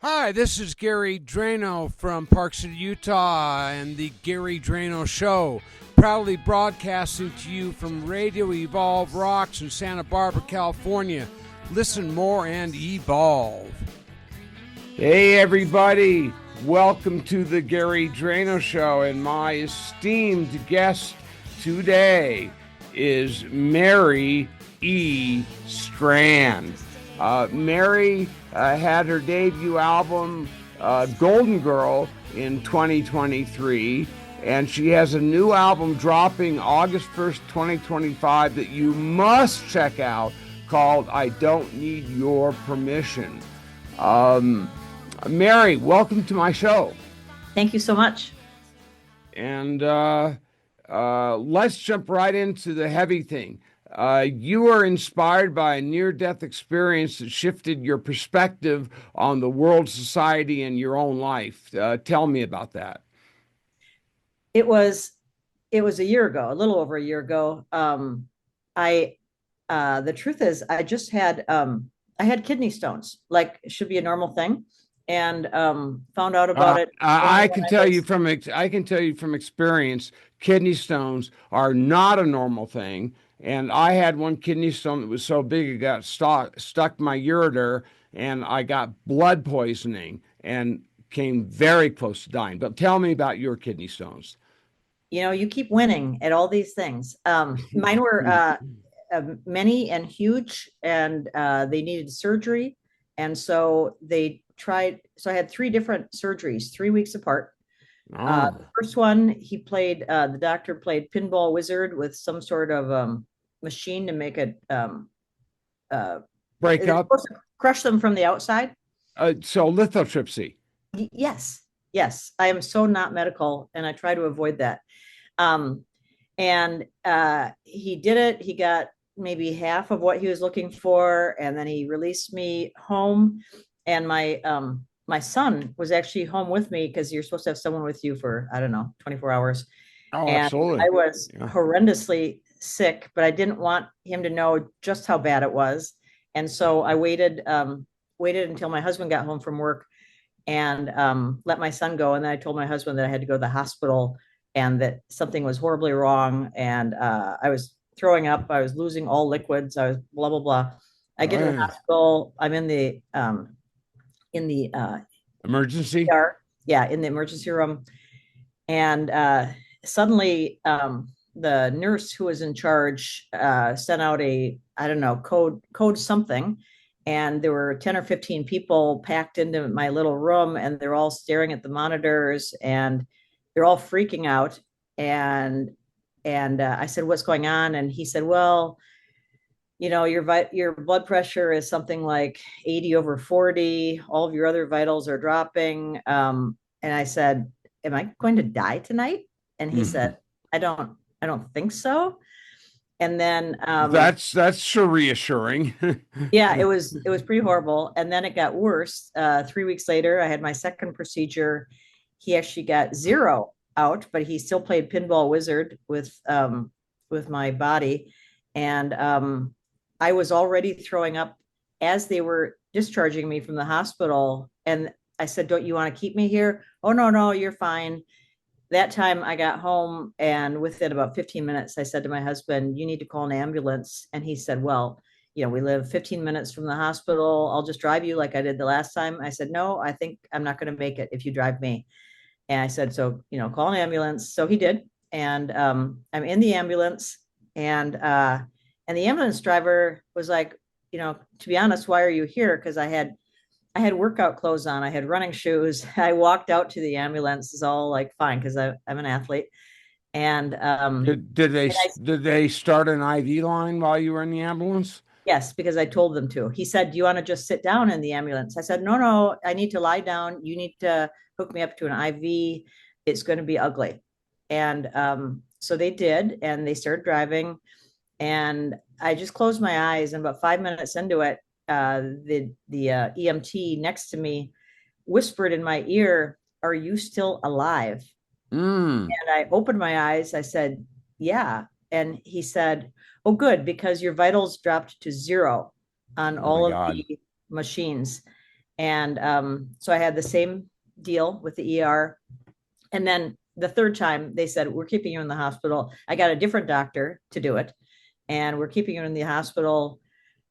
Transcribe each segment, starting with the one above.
Hi, this is Gary Dranow from Park City, Utah, and the Gary Dranow Show, proudly broadcasting to you from Radio Evolve Rocks in Santa Barbara, California. Listen more and evolve. Hey, everybody. Welcome to the Gary Dranow Show, and my esteemed guest today is Mary Strand. Mary had her debut album, Golden Girl, in 2023, and she has a new album dropping August 1st, 2025 that you must check out called I Don't Need Your Permission. Mary, welcome to my show. Thank you so much. And let's jump right into the heavy thing. You were inspired by a near-death experience that shifted your perspective on the world, society, and your own life. Tell me about that. It was a year ago, a little over a year ago. I the truth is, I had kidney stones, like it should be a normal thing, and found out about it. I can tell you from experience, kidney stones are not a normal thing. And I had one kidney stone that was so big it got stuck my ureter, and I got blood poisoning and came very close to dying. But tell me about your kidney stones. You keep winning at all these things. Mine were many and huge, and they needed surgery, and so they tried. So I had three different surgeries, 3 weeks apart. The first one, the doctor played pinball wizard with some sort of machine to make it break up, crush them from the outside. So lithotripsy. Yes. I am so not medical, and I try to avoid that. And he did it. He got maybe half of what he was looking for, and then he released me home. And my son was actually home with me because you're supposed to have someone with you for, I don't know, 24 hours. Oh, and absolutely. I was horrendously sick, but I didn't want him to know just how bad it was. And so I waited until my husband got home from work and let my son go. And then I told my husband that I had to go to the hospital and that something was horribly wrong. And I was throwing up. I was losing all liquids. I was blah, blah, blah. I get to the hospital. I'm in the emergency. In the emergency room. And suddenly the nurse who was in charge sent out I don't know, code something. And there were 10 or 15 people packed into my little room, and they're all staring at the monitors and they're all freaking out. And I said, "What's going on?" And he said, "Well, your blood pressure is something like 80 over 40. All of your other vitals are dropping." And I said, "Am I going to die tonight?" And he said, I don't think so. And then that's sure reassuring. Yeah, it was pretty horrible. And then it got worse. 3 weeks later, I had my second procedure. He actually got 0 out, but he still played pinball wizard with my body. And I was already throwing up as they were discharging me from the hospital. And I said, "Don't you want to keep me here?" "Oh, no, you're fine." That time I got home, and within about 15 minutes, I said to my husband, "You need to call an ambulance." And he said, "Well, we live 15 minutes from the hospital. I'll just drive you like I did the last time." I said, "No, I think I'm not going to make it if you drive me." And I said, "So, call an ambulance." So he did. And I'm in the ambulance, and the ambulance driver was like, "To be honest, why are you here?" Because I had workout clothes on. I had running shoes. I walked out to the ambulance. It's all like fine because I'm an athlete. And did they start an IV line while you were in the ambulance? Yes, because I told them to. He said, "Do you want to just sit down in the ambulance?" I said, No, I need to lie down. You need to hook me up to an IV. It's going to be ugly." And so they did, and they started driving. And I just closed my eyes, and about 5 minutes into it, the EMT next to me whispered in my ear, "Are you still alive?" And I opened my eyes. I said, "Yeah." And he said, "Oh, good, because your vitals dropped to 0 on all of the machines." And so I had the same deal with the ER. And then the third time they said, we're keeping you in the hospital. I got a different doctor to do it. And we're keeping you in the hospital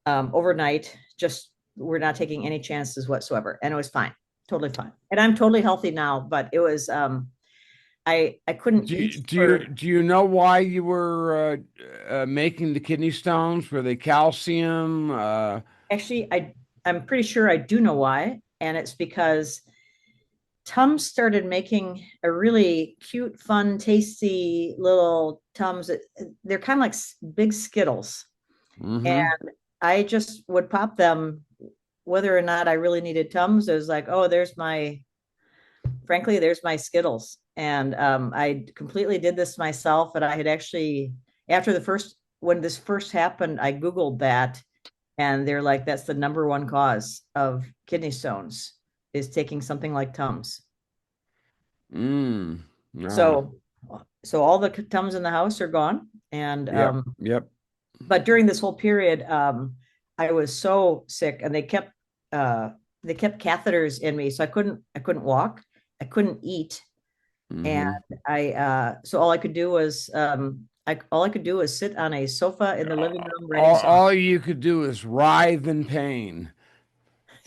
overnight. Just, we're not taking any chances whatsoever. And it was fine, totally fine. And I'm totally healthy now, but it was, I couldn't eat for, Do you know why you were making the kidney stones? Were they calcium? actually, I'm pretty sure I do know why. And it's because Tums started making a really cute, fun, tasty little Tums. They're kind of like big Skittles. Mm-hmm. And I just would pop them whether or not I really needed Tums. It was like, oh, frankly, there's my Skittles. And I completely did this myself. And I had actually, after when this first happened, I Googled that. And they're like, that's the number one cause of kidney stones is taking something like Tums. No. So, so all the Tums in the house are gone. And, Yep. Yep. but during this whole period, I was so sick and uh, they kept catheters in me. So I couldn't walk. I couldn't eat. And Mm-hmm. so all I could do was sit on a sofa in the living room writing songs. All you could do is writhe in pain.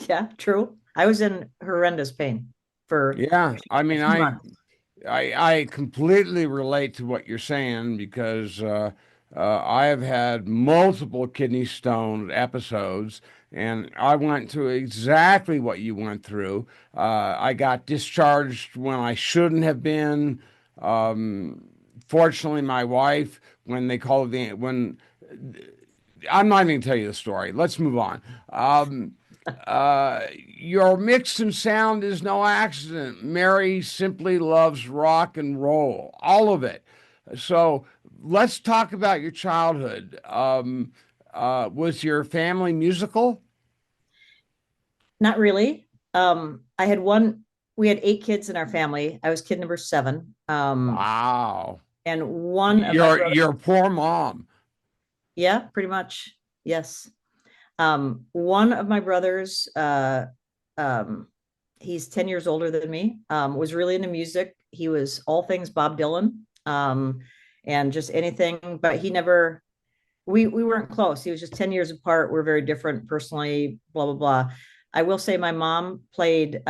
Yeah, true. I was in horrendous pain for Yeah. I a mean, few months. I completely relate to what you're saying because I have had multiple kidney stone episodes, and I went through exactly what you went through. I got discharged when I shouldn't have been. Um, Fortunately, my wife, when they called when I'm not even going to tell you the story. Let's move on. Your mix and sound is no accident. Mary simply loves rock and roll, all of it. So let's talk about your childhood. Was your family musical? Not really. I had one, we had 8 kids in our family. I was kid number 7. Wow. And one of my brothers, Your poor mom. yeah, pretty much. Yes. One of my brothers, um, he's 10 years older than me, was really into music. He was all things Bob Dylan, and just anything, but he never, we weren't close. He was just 10 years apart. We're very different personally, blah, blah, blah. I will say my mom played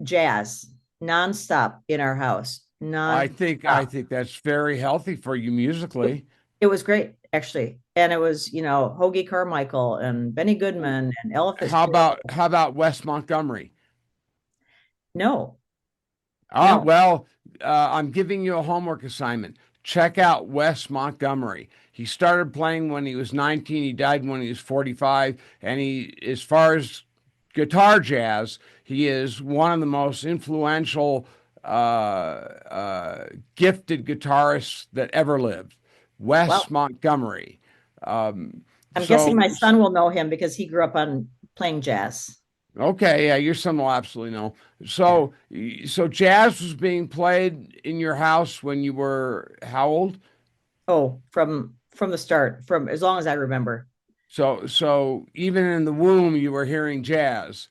jazz nonstop in our house, I nonstop. think that's very healthy for you musically. It was great, actually. And it was, Hoagie Carmichael and Benny Goodman and Ella Fitzgerald. How about Wes Montgomery? No, Ah, no. well, I'm giving you a homework assignment. Check out Wes Montgomery. He started playing when he was 19. He died when he was 45. And as far as guitar jazz, he is one of the most influential, gifted guitarists that ever lived. Wes Well, Montgomery. Um, I'm guessing so my son will know him because he grew up on playing jazz. Okay, yeah, your son will absolutely know. Yeah. So jazz was being played in your house when you were how old? Oh, from the start, from as long as I remember. So even in the womb, you were hearing jazz.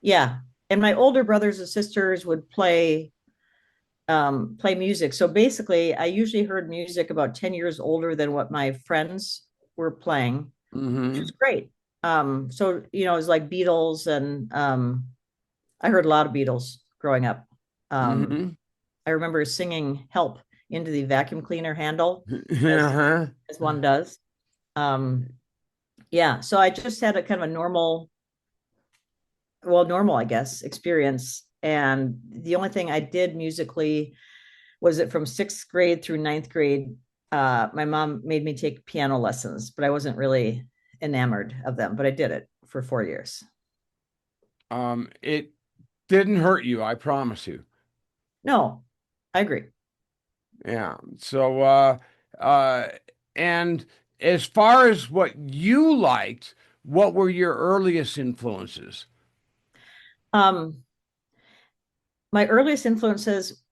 Yeah. And my older brothers and sisters would play music. So basically, I usually heard music about 10 years older than what my friends were playing, which Mm-hmm. was great. So it was like Beatles, and I heard a lot of Beatles growing up. Um, Mm-hmm. I remember singing "Help" into the vacuum cleaner handle, as Uh-huh. as one does. Um, yeah, so I just had a kind of a normal, I guess, experience. And the only thing I did musically was that from 6th grade through 9th grade, my mom made me take piano lessons, but I wasn't really enamored of them, but I did it for 4 years. It didn't hurt you, I promise you. No, I agree. Yeah. Uh, and as far as what you liked, what were your earliest influences? Um, my earliest influences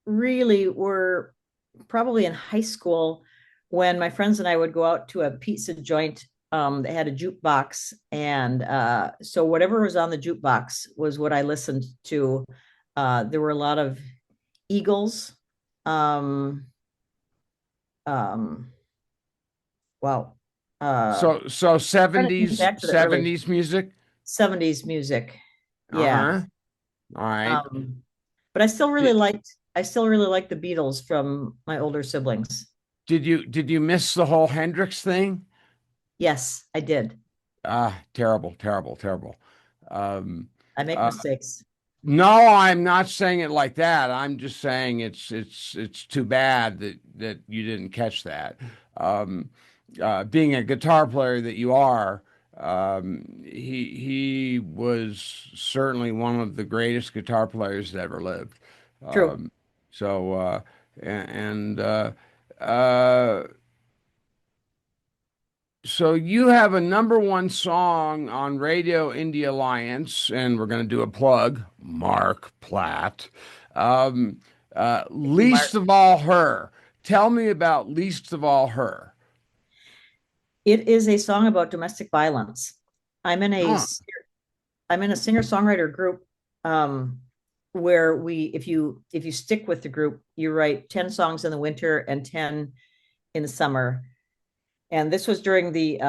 really were probably in high school when my friends and I would go out to a pizza joint They had a jukebox, and so whatever was on the jukebox was what I listened to. There were a lot of Eagles. Um, um, wow. So Trying to think 70s back to the early 70s music. 70s music. Yeah. Uh-huh. All right. But Did, I still really liked the Beatles from my older siblings. did you miss the whole Hendrix thing? Yes, I did. Ah, terrible, terrible, terrible. Um, I make uh, mistakes. no, I'm not saying it like that. I'm just saying it's too bad that you didn't catch that. Um, Being a guitar player that you are, he was certainly one of the greatest guitar players that ever lived. True. Um, so and uh, so you have a number one song on Radio Indie Alliance, and we're going to do a plug, Mark Platt. Um, Thank you, Least Mark. of All Her. Tell me about Least of All Her. It is a song about domestic violence. I'm in a Huh. I'm in a singer-songwriter group um, where we if you stick with the group, you write 10 songs in the winter and 10 in the summer. And this was during the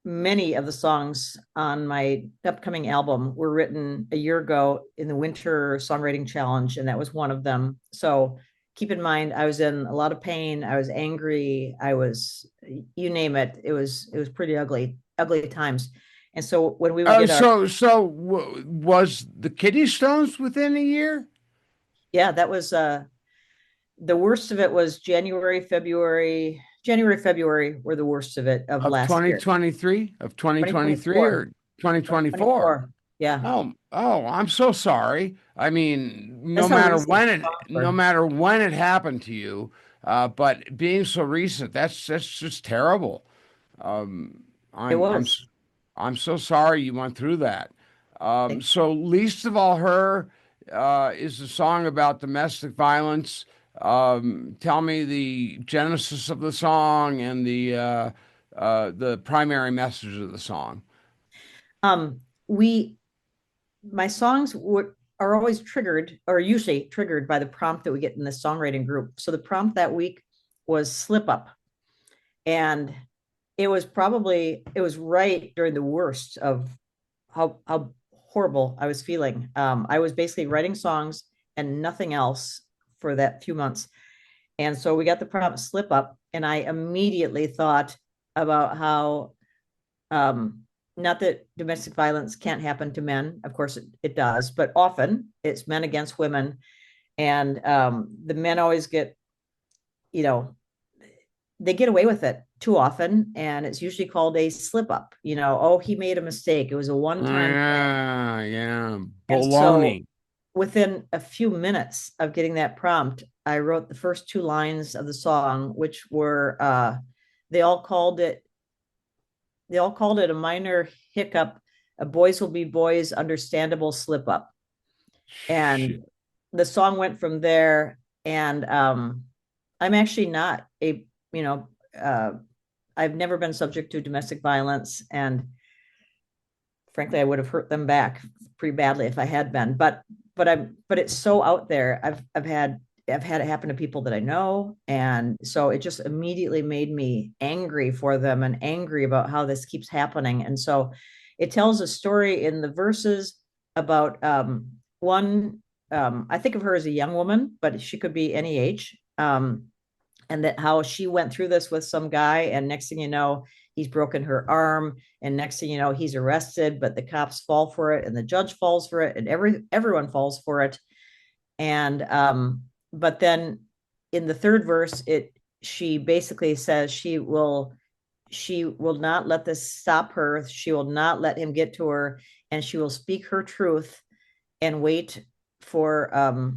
many of the songs on my upcoming album were written a year ago in the winter songwriting challenge, and that was one of them. So keep in mind, I was in a lot of pain. I was angry. I was, you name it. It was pretty ugly times. And so when we would get our, Was the Kidney Stones within a year yeah, that was the worst of it was January, February were the worst of it of of last year, 2023, of 2023 2024, or 2024? 2024. Yeah. Oh, I'm so sorry. I mean, That's how recent the songs no were. matter when it happened to you, but being so recent, that's just terrible. Um, It I'm I'm was. s- I'm so sorry you went through that. Thank So least of all, her is a song about domestic violence. Tell me the genesis of the song and the primary message of the song. we my songs are always triggered or usually triggered by the prompt that we get in the songwriting group. So the prompt that week was slip up. And it was right during the worst of how horrible I was feeling. I was basically writing songs and nothing else for that few months. And so we got the prompt slip up, and I immediately thought about how um, not that domestic violence can't happen to men, of course it does, but often it's men against women, and the men always get, you know, they get away with it too often, and it's usually called a slip up. Oh, he made a mistake. It was a one time thing. Yeah, yeah, And so baloney. within a few minutes of getting that prompt, I wrote the first two lines of the song, which were they all called it they all called it a minor hiccup, a boys will be boys, understandable slip up. And Shit. the song went from there. And I'm actually not you know, uh, I've never been subject to domestic violence. And frankly, I would have hurt them back pretty badly if I had been. But it's so out there. I've had it happen to people that I know. And so it just immediately made me angry for them and angry about how this keeps happening. And so it tells a story in the verses about one, I think of her as a young woman, but she could be any age. And that how she went through this with some guy, and next thing you know, he's broken her arm, and next thing you know, he's arrested, but the cops fall for it, and the judge falls for it, and everyone falls for it. And but then in the third verse, it she basically says she will not let this stop her. She will not let him get to her, and she will speak her truth and for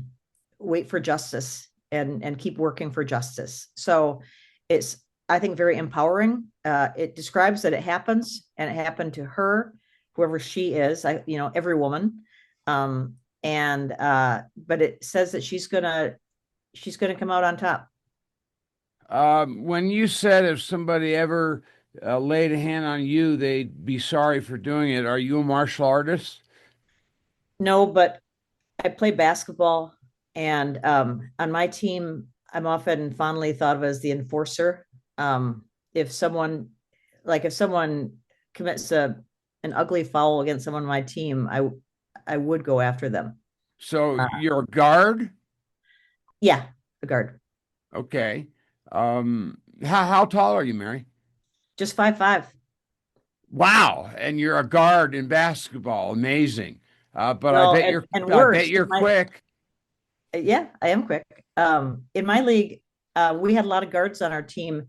wait for justice, and keep working for justice. So it's, I think, very empowering. It describes that it happens, and it happened to her, whoever she is. Every woman. And But it says that she's gonna come out on top. When you said if somebody ever laid a hand on you, they'd be sorry for doing it. Are you a martial artist? No, but I play basketball, and on my team, I'm often fondly thought of as the enforcer. If someone, if someone commits an ugly foul against someone on my team, I would go after them. So Uh, you're a guard? yeah, a guard, Okay. How tall are you, Mary? just 5'5". Wow, and you're a guard in basketball. Amazing. But Well, and I bet worse, you're quick. yeah, I am quick. In my league, we had a lot of guards on our team,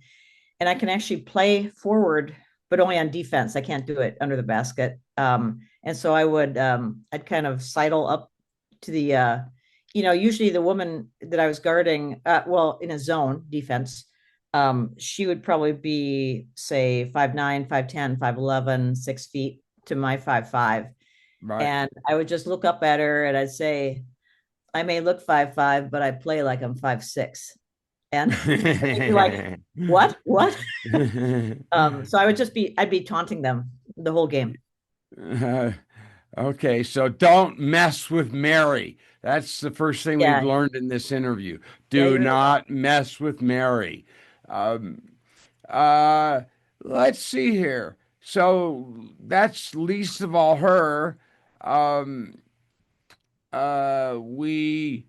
and I can actually play forward, but only on defense. I can't do it under the basket. And so I'd kind of sidle up to the, usually the woman that I was guarding, in a zone defense, she would probably be, say, 5'9", 5'10", 5'11", 6 feet to my 5'5". Right. And I would just look up at her and I'd say, I may look 5'5", but I play like I'm 5'6". And she'd be like, what? So I'd be taunting them the whole game. Okay, so don't mess with Mary. That's the first thing we've Yeah. learned in this interview. Yeah, you Do really not mess with Mary. Um, uh, let's see here. So that's least of all her. Um, we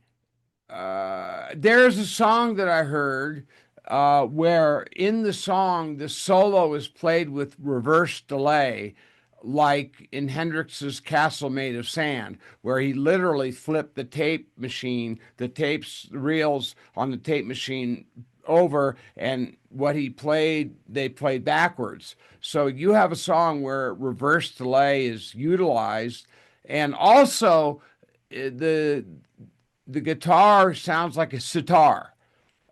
there's a song that I heard where in the song the solo is played with reverse delay, like in Hendrix's Castle Made of Sand, where he literally flipped the tape machine, the tapes, the reels on the tape machine over, and what he played, they played backwards. So you have a song where reverse delay is utilized, and also the the guitar sounds like a sitar.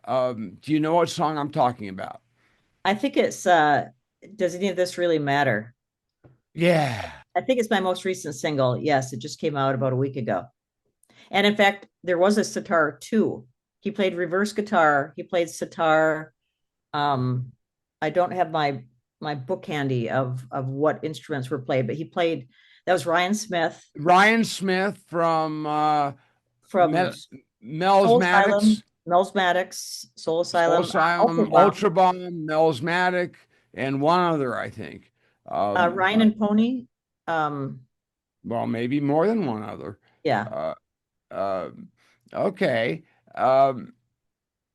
Do you know what song I'm talking about? I think it's does any of this really matter? Yeah. I think it's my most recent single. Yes, it just came out about a week ago. And in fact, there was a sitar too. He played reverse guitar, he played sitar. Um, I don't have my book handy of what instruments were played, but he played, that was Ryan Smith Ryan Smith from from Soul Asylum, Melismatics, Soul Soul Asylum, Asylum, Ultra Bomb, Ultra Bomb, Melismatic, and one other, I think. Ryan But and Pony. Um, well, maybe more than one other. yeah. Uh, uh, okay. Um,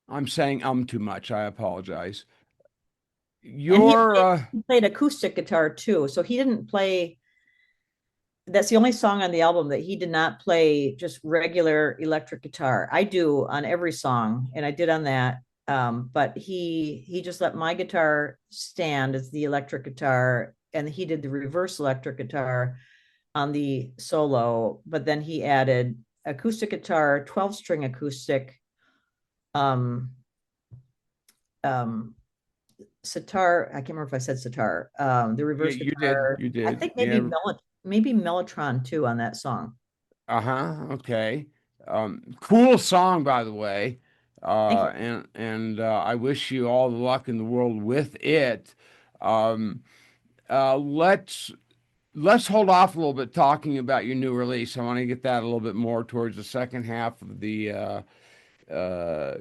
I'm saying too much. I apologize. And Your he played acoustic guitar too. So he didn't play, that's the only song on the album that he did not play just regular electric guitar. I do on every song, and I did on that. But he just let my guitar stand as the electric guitar, and he did the reverse electric guitar on the solo. But then he added acoustic guitar, 12-string acoustic, um, um, sitar. I can't remember if I said sitar. The yeah, reverse you did. guitar. You I did. think Yeah. maybe Mellotron too on that song. Uh-huh. Okay. Cool song, by the way. Thank you. I wish you all the luck in the world with it. Um, uh, let's let's hold off a little bit talking about your new release. I want to get that a little bit more towards the second half of the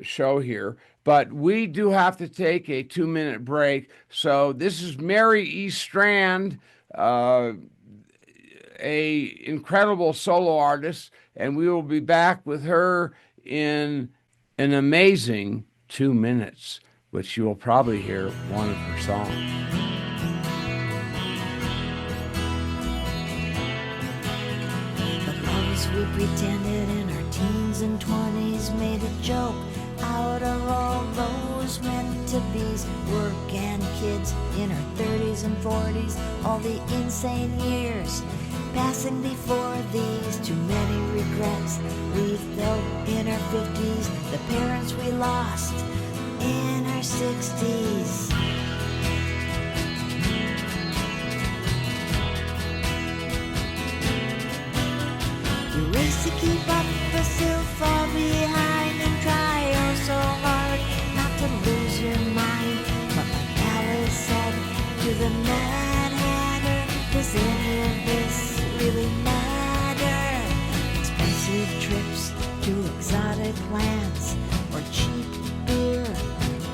show here. But we do have to take a 2-minute break. So this is Mary Strand, uh, a incredible solo artist, and we will be back with her in an amazing 2 minutes, which you will probably hear one of her songs. The loves we pretended in our teens and 20s made a joke out of all those meant to be's. Work and kids in our 30s and 40s, all the insane years passing before these. Too many regrets we felt in our 50s, the parents we lost in our 60s. You race to keep up but still fall behind, and try oh so hard not to lose your mind. But like Alice said, to the Mad Hatter. Does any of this really matter? Expensive trips to exotic lands or cheap beer,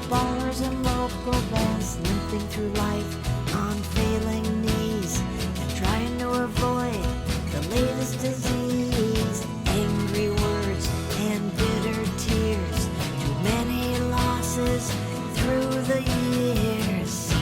bars and local bands, limping through life on failing knees and trying to avoid the latest disease. Angry words and bitter tears, too many losses through the years.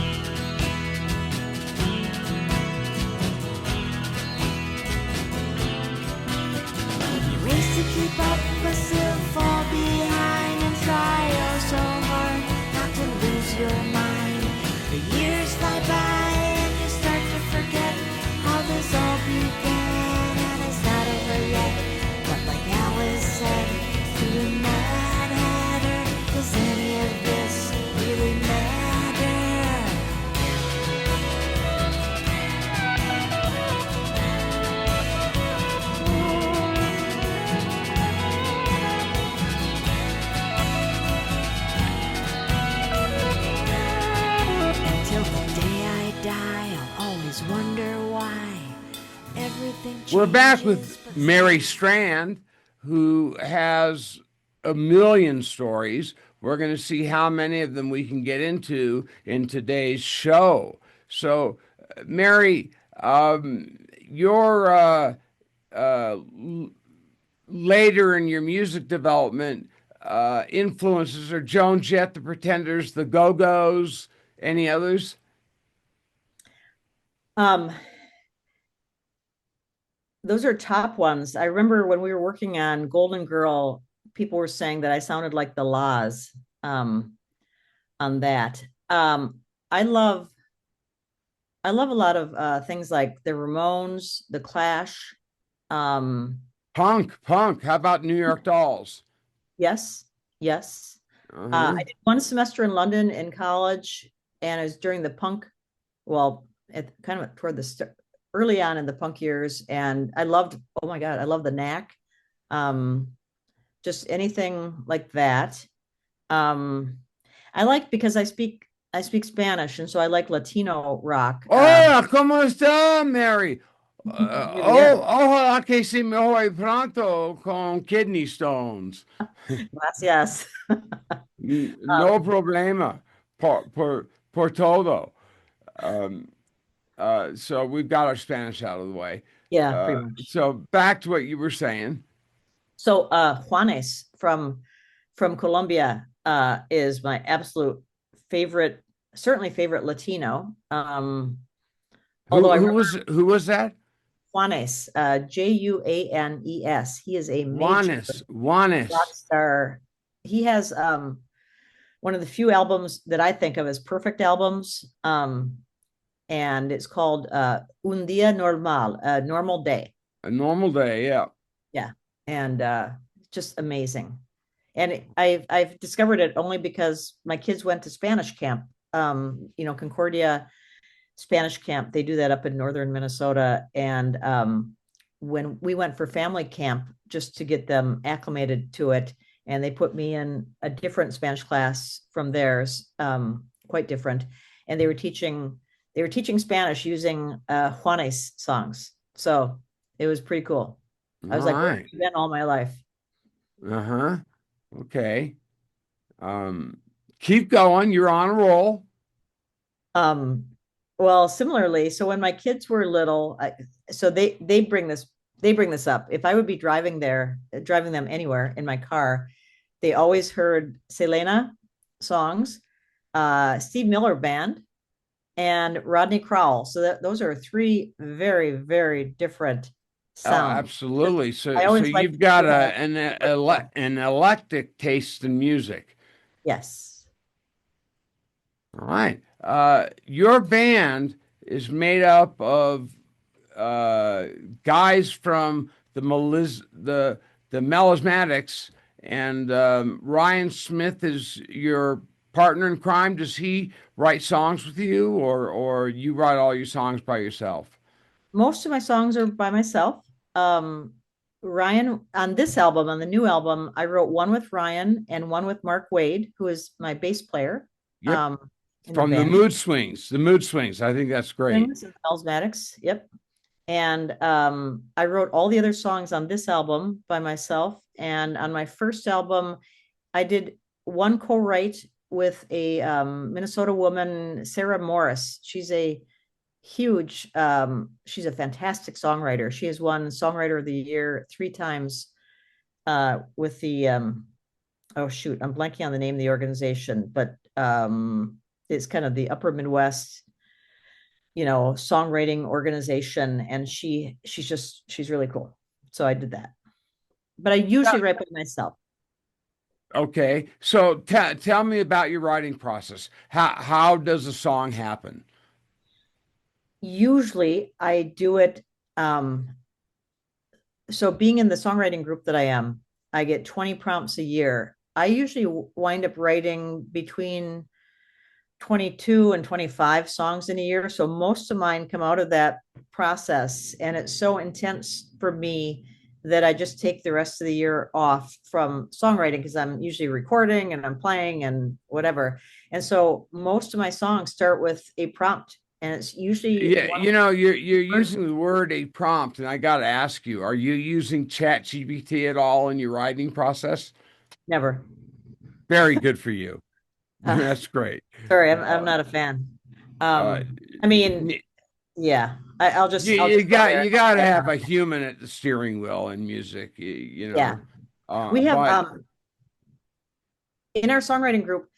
You race to keep up but still fall behind and try oh so hard not to lose your mind. The years fly by and you start to forget how this all began, and it's not over yet. But like Alice said, to the Mad Hatter, does any of this really matter? Until the day I die, I'll always wonder why everything We're back with changes, but Mary Strand, who has a million stories. We're going to see how many of them we can get into in today's show. So, Mary, your later in your music development influences are Joan Jett, the Pretenders, the Go-Go's, any others? Those are top ones. I remember when we were working on Golden Girl, people were saying that I sounded like the Laws on that. I love a lot of things like the Ramones, the Clash. Punk. How about New York Dolls? Yes, yes. Uh-huh. I did one semester in London in college, and it was during the punk, well, at kind of toward the early on in the punk years, and I loved, oh my God, I love the Knack. Just anything like that. I like because I speak Spanish, and so I like Latino rock. Hola, ¿cómo está, Mary? Really good. Ojalá que se mejore pronto con kidney stones. Gracias. No problema por todo. So we've got our Spanish out of the way. Yeah, pretty much. So back to what you were saying. So Juanes from Colombia is my absolute favorite, certainly favorite Latino. Although Who was that? Juanes, Juanes. He is a major Juanes. rock star. He has one of the few albums that I think of as perfect albums. And it's called Un Día Normal, a normal day. A normal day, yeah. Yeah. And just amazing. And I've discovered it only because my kids went to Spanish camp, Concordia Spanish camp. They do that up in northern Minnesota. And when we went for family camp, just to get them acclimated to it, and they put me in a different Spanish class from theirs, quite different. And they were teaching Spanish using Juanes songs. So it was pretty cool. I was like, where have you been all my life? Uh-huh. Okay. Keep going. You're on a roll. Well, similarly, so when my kids were little, so they bring this up. If I would be driving them anywhere in my car, they always heard Selena songs, Steve Miller Band, and Rodney Crowell. So those are three very, very different sounds. Absolutely. So like you've got an eclectic taste in music. Yes. All right. Your band is made up of guys from the Melismatics, and Ryan Smith is your partner in crime. Does he write songs with you, or you write all your songs by yourself? Most of my songs are by myself. Ryan, on this album, on the new album, I wrote one with Ryan and one with Mark Wade, who is my bass player. Yep. in the From the band. mood swings, I think that's great. Things and Melismatics. Yep. And I wrote all the other songs on this album by myself. And on my first album, I did one co-write with a Minnesota woman, Sarah Morris. She's a she's a fantastic songwriter. She has won Songwriter of the Year 3 times with the, oh shoot, I'm blanking on the name of the organization, but it's kind of the Upper Midwest, songwriting organization. And she's really cool. So I did that. But I usually write by myself. Okay, so tell me about your writing process. How does a song happen? Usually I do it. So being in the songwriting group that I am, I get 20 prompts a year. I usually wind up writing between 22 and 25 songs in a year. So most of mine come out of that process. And it's so intense for me that I just take the rest of the year off from songwriting because I'm usually recording and I'm playing and whatever. And so most of my songs start with a prompt. And it's usually you're using the word a prompt, and I got to ask you, are you using ChatGPT at all in your writing process? never. Very good for you. That's great. Sorry, I'm not a fan. Uh, I mean, yeah, I'll just you, I'll you just go got there. you got to have a human at the steering wheel in music, you know. Yeah. We have but in our songwriting group,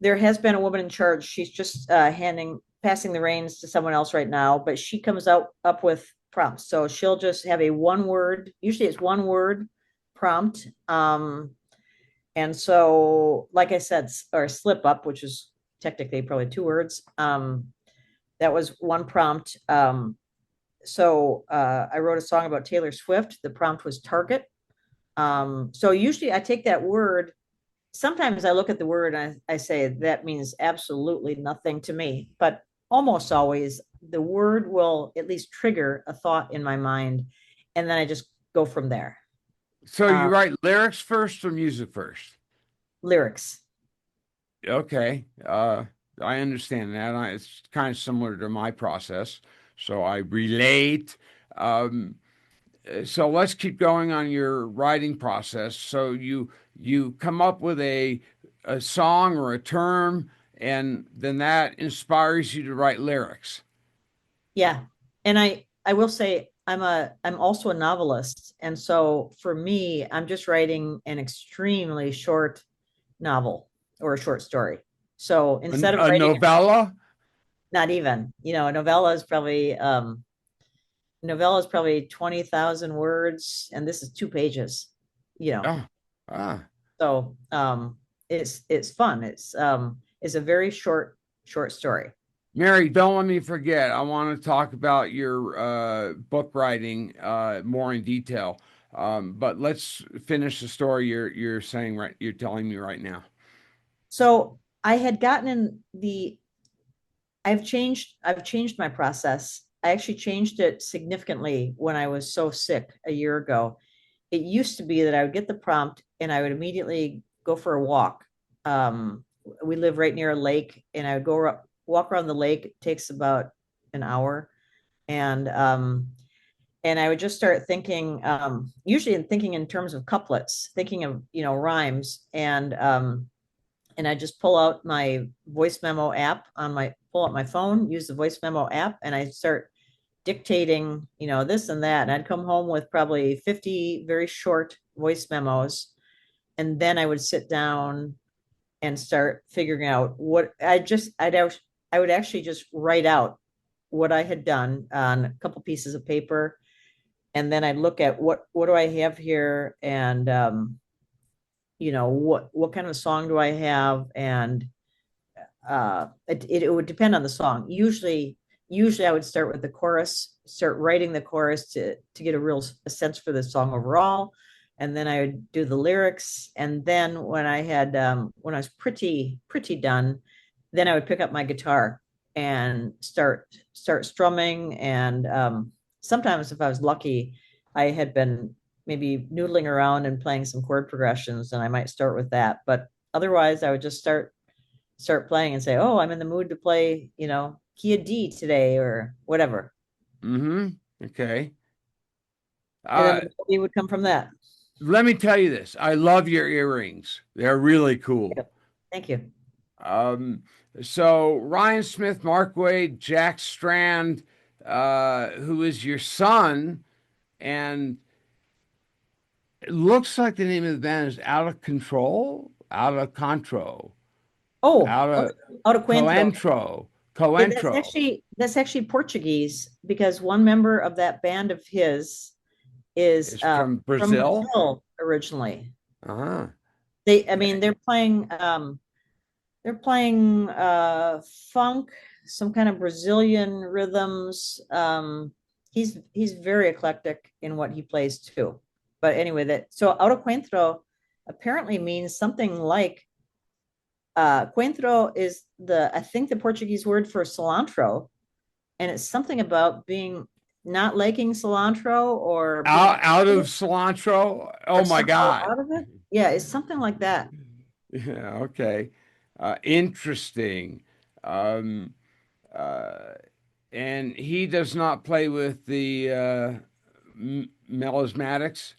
there has been a woman in charge. She's just passing the reins to someone else right now, but she comes up with prompts. So she'll just have a one word, usually it's one word prompt. And so, like I said, or slip up, which is technically probably 2 words. That was one prompt. So I wrote a song about Taylor Swift. The prompt was Target. So usually I take that word. Sometimes I look at the word and I say that means absolutely nothing to me, but almost always the word will at least trigger a thought in my mind, and then I just go from there. so you write lyrics first or music first? Lyrics. Okay. I understand that. It's kind of similar to my process, so I relate. So let's keep going on your writing process. So you come up with a song or a term, and then that inspires you to write lyrics. Yeah. And I will say I'm also a novelist. And so for me, I'm just writing an extremely short novel or a short story. So instead of A writing, novella? not even, a novella is probably 20,000 words, and this is 2 pages, you know. Oh, ah. So it's fun. It's a very short story. Mary, don't let me forget. I want to talk about your book writing more in detail. But let's finish the story you're saying right. You're telling me right now. So I had gotten in I've changed my process. I actually changed it significantly when I was so sick a year ago. It used to be that I would get the prompt and I would immediately go for a walk. We live right near a lake, and I would walk around the lake. It takes about an hour, and I would just start thinking, usually thinking in terms of couplets, thinking of rhymes, and I just pull out my voice memo app pull out my phone, use the voice memo app, and I start dictating, this and that. And I'd come home with probably 50 very short voice memos. And then I would sit down and start figuring out what I would actually just write out what I had done on a couple pieces of paper. And then I'd look at what do I have here, and what kind of song do I have, and it would depend on the song. Usually I would start with the chorus, start writing the chorus to get a sense for the song overall, and then I would do the lyrics. And then when I was pretty done, then I would pick up my guitar and start strumming. And sometimes, if I was lucky, I had been maybe noodling around and playing some chord progressions, and I might start with that. But otherwise, I would just start start playing and say, oh, I'm in the mood to play, key of D today or whatever. Okay. And then the melody would come from that. Let me tell you this. I love your earrings. They're really cool. Yep. Thank you. So Ryan Smith, Mark Wade, Jack Strand, who is your son, and it looks like the name of the band is Out of Control, Out of Contro, Oh, Out of out of Coentro. Coentro, Yeah, Coentro. that's actually Portuguese because one member of that band of his is It's from from Brazil. Brazil originally. Uh-huh. I mean, they're playing funk, some kind of Brazilian rhythms. He's very eclectic in what he plays too. But anyway, so out of Coentro apparently means something like coentro is I think the Portuguese word for cilantro, and it's something about being not liking cilantro or being Out of cilantro. Oh or my somehow God. out of it. Yeah, it's something like that. Yeah, okay. Interesting. Um, uh, and he does not play with the melismatics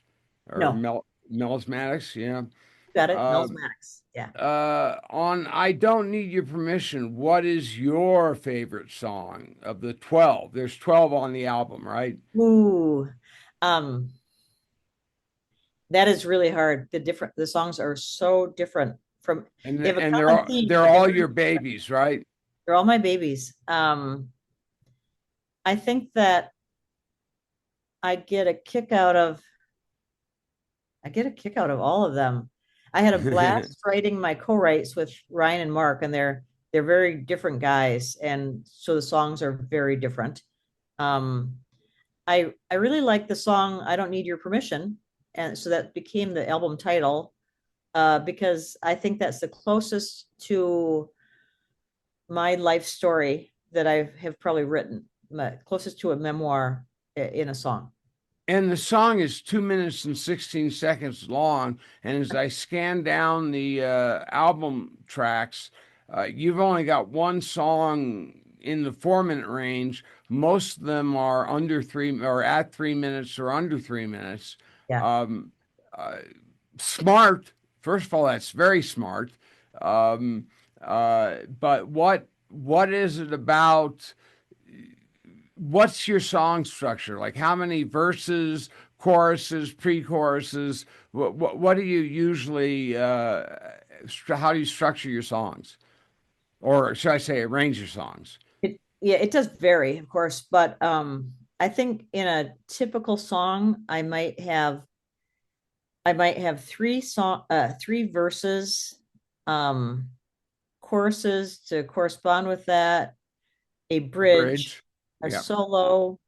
or No, melismatics, yeah. got it. Uh, Mel's Max. Yeah. on I Don't Need Your Permission, what is your favorite song of the 12? There's 12 on the album, right? Ooh. Um, that is really hard. The songs are so different from And they have a and common theme, they're but they're all very your babies, right? they're all my babies. I think that I get a kick out of I get a kick out of all of them. I had a blast writing my co-writes with Ryan and Mark, and they're very different guys, and so the songs are very different. Um, I really like the song "I Don't Need Your Permission," and so that became the album title because I think that's the closest to my life story that I have probably written, closest to a memoir in a song. And the song is 2 minutes and 16 seconds long. And as I scan down the album tracks, you've only got one song in the 4 minute range. Most of them are under three or at 3 minutes or under 3 minutes. Yeah. Um, uh, Smart. First of all, that's very smart. Um, but what is it about? What's your song structure? Like how many verses, choruses, pre-choruses? What do you usually? How do you structure your songs, or should I say, arrange your songs? Yeah, it does vary, of course, but I think in a typical song, I might have three verses, um, choruses to correspond with that, a bridge, Bridge. a Yeah. solo.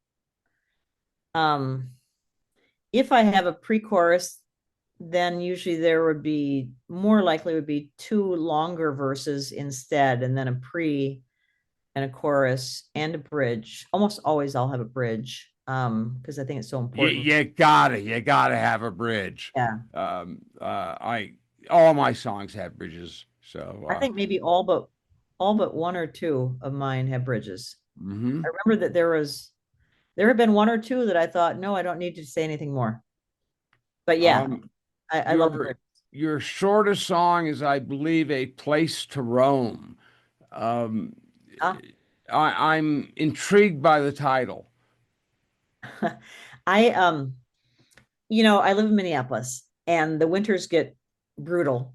Um, if I have a pre-chorus, then usually there would be more likely would be two longer verses instead, and then a pre and a chorus and a bridge. Almost always I'll have a bridge because I think it's so important. You gotta have a bridge. Yeah. I all my songs have bridges. So I think maybe all but one or two of mine have bridges. I mhm. remember that there have been one or two that I thought, no, I don't need to say anything more. But yeah, Um, I love the your bridge. your shortest song is, I believe, A Place to Roam. Um, Ah, I'm intrigued by the title. I I live in Minneapolis and the winters get brutal.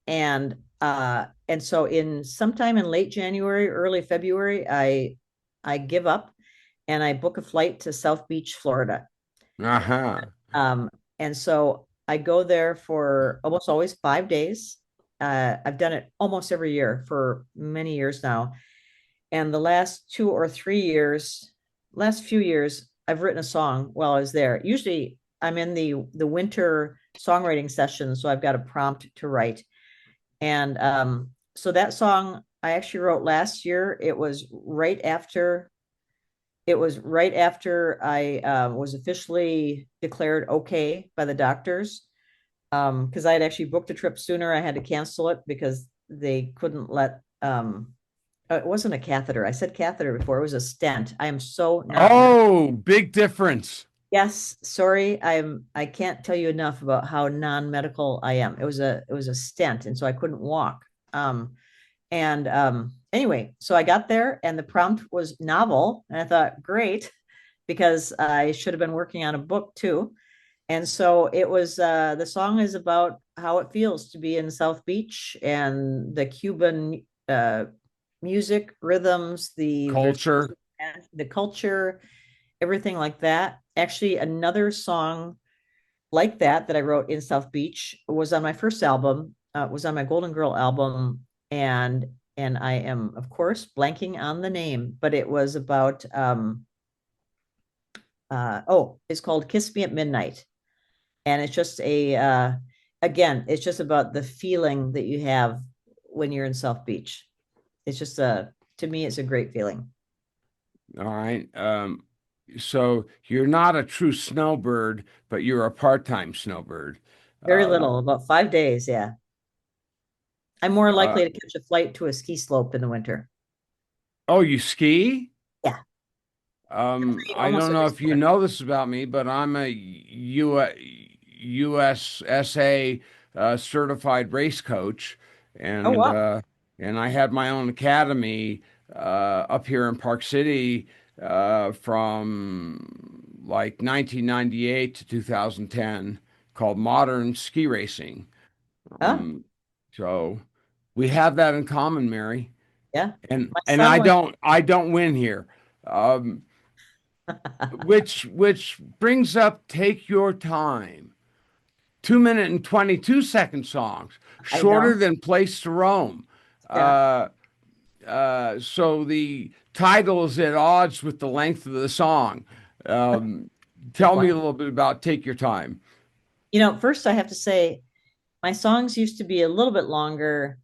And so in sometime in late January, early February, I give up and I book a flight to South Beach, Florida. Uh-huh. Um, and so I go there for almost always 5 days. I've done it almost every year for many years now. And the last few years, I've written a song while I was there. Usually I'm in the winter songwriting session, so I've got a prompt to write. And so that song I actually wrote last year. It was right after I was officially declared okay by the doctors. Because I had actually booked a trip sooner. I had to cancel it because they couldn't let it wasn't a catheter. I said catheter before. It was a stent. I am so not. Oh, big difference. Yes, sorry. I can't tell you enough about how non-medical I am. It was a stent, and so I couldn't walk. Anyway, so I got there and the prompt was novel, and I thought, great, because I should have been working on a book too. And so it was the song is about how it feels to be in South Beach and the Cuban music, rhythms, Culture. the culture, everything like that. Actually, another song like that I wrote in South Beach was on my first album, was on my Golden Girl album, and I am of course blanking on the name, but it was about it's called Kiss Me at Midnight. And it's just again, it's just about the feeling that you have when you're in South Beach. It's just to me, it's a great feeling. All right. So you're not a true snowbird, but you're a part-time snowbird. Very little, about 5 days. Yeah. I'm more likely to catch a flight to a ski slope in the winter. Oh, you ski? Yeah. I don't know if you know this about me, but I'm a USSA certified race coach, and Oh, wow. and I had my own academy up here in Park City from like 1998 to 2010 called Modern Ski Racing. Huh? So we have that in common, Mary. Yeah. And My and son I don't win here. Which brings up Take Your Time. 2 minute and 22-second songs, I shorter know. than Place to Roam. Yeah. So the title is at odds with the length of the song. Tell me a Wow. little bit about Take Your Time. First I have to say my songs used to be a little bit longer,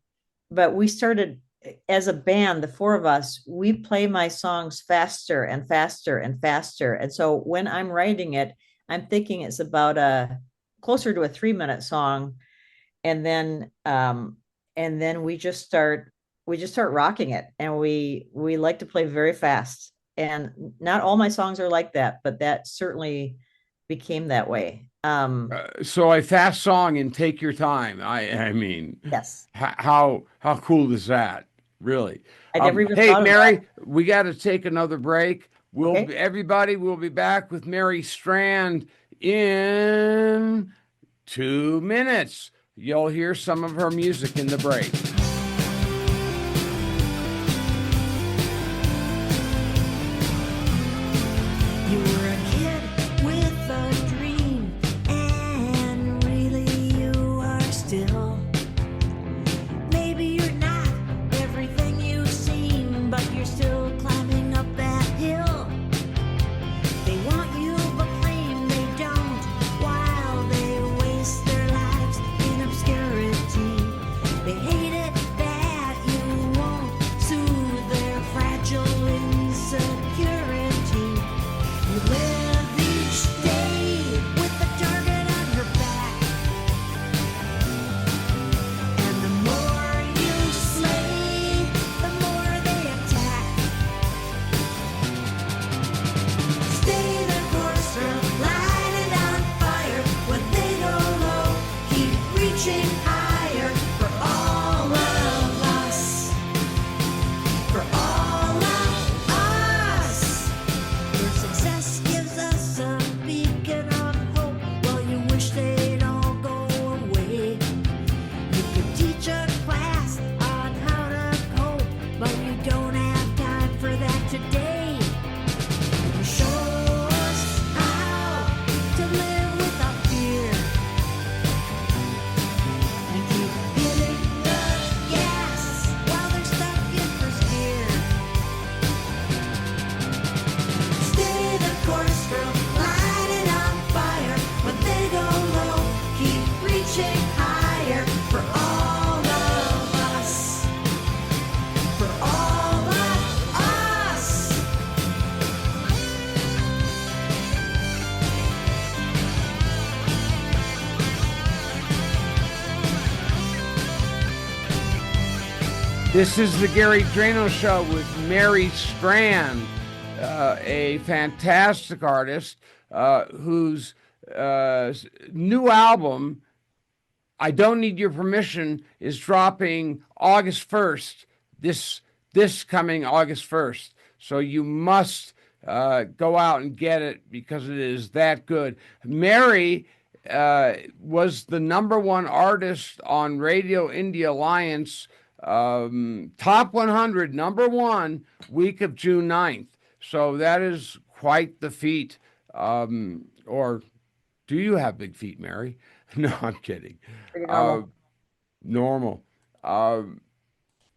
but we started as a band, the four of us, we play my songs faster and faster and faster. And so when I'm writing it, I'm thinking it's about closer to a 3 minute song. And then we just start rocking it. And we like to play very fast. And not all my songs are like that, but that certainly became that way. So a fast song and Take Your Time. I mean, Yes. how cool is that? Really? I never even Hey, thought of Mary, that. we got to take another break. Okay. Everybody will be back with Mary Strand in 2 minutes. You'll hear some of her music in the break. You were a kid with a dream, and really you are still. Maybe you're not everything you seem, but you're still climbing up that hill. They want you, but claim they don't, while they waste their lives in obscurity. They hate it that you won't soothe their fragile insecurity. You live each day with a target on your back, and the more you slay, the more they attack. Stay the course, girl, light it on fire. When they go low, keep reaching higher. For all of us, for all of us. Your success gives us a beacon of hope. Well, you wish they'd all go away. You could teach a class on how to cope, but you don't have time for that today. You show us how to live without fear. This is the Gary Dranow Show with Mary Strand, a fantastic artist whose new album, I Don't Need Your Permission, is dropping August 1st, this coming August 1st. So you must go out and get it because it is that good. Mary was the #1 artist on Radio Indie Alliance Top 100, #1, week of June 9th. So that is quite the feat. Or do you have big feet, Mary? No, I'm kidding. Pretty normal. Normal.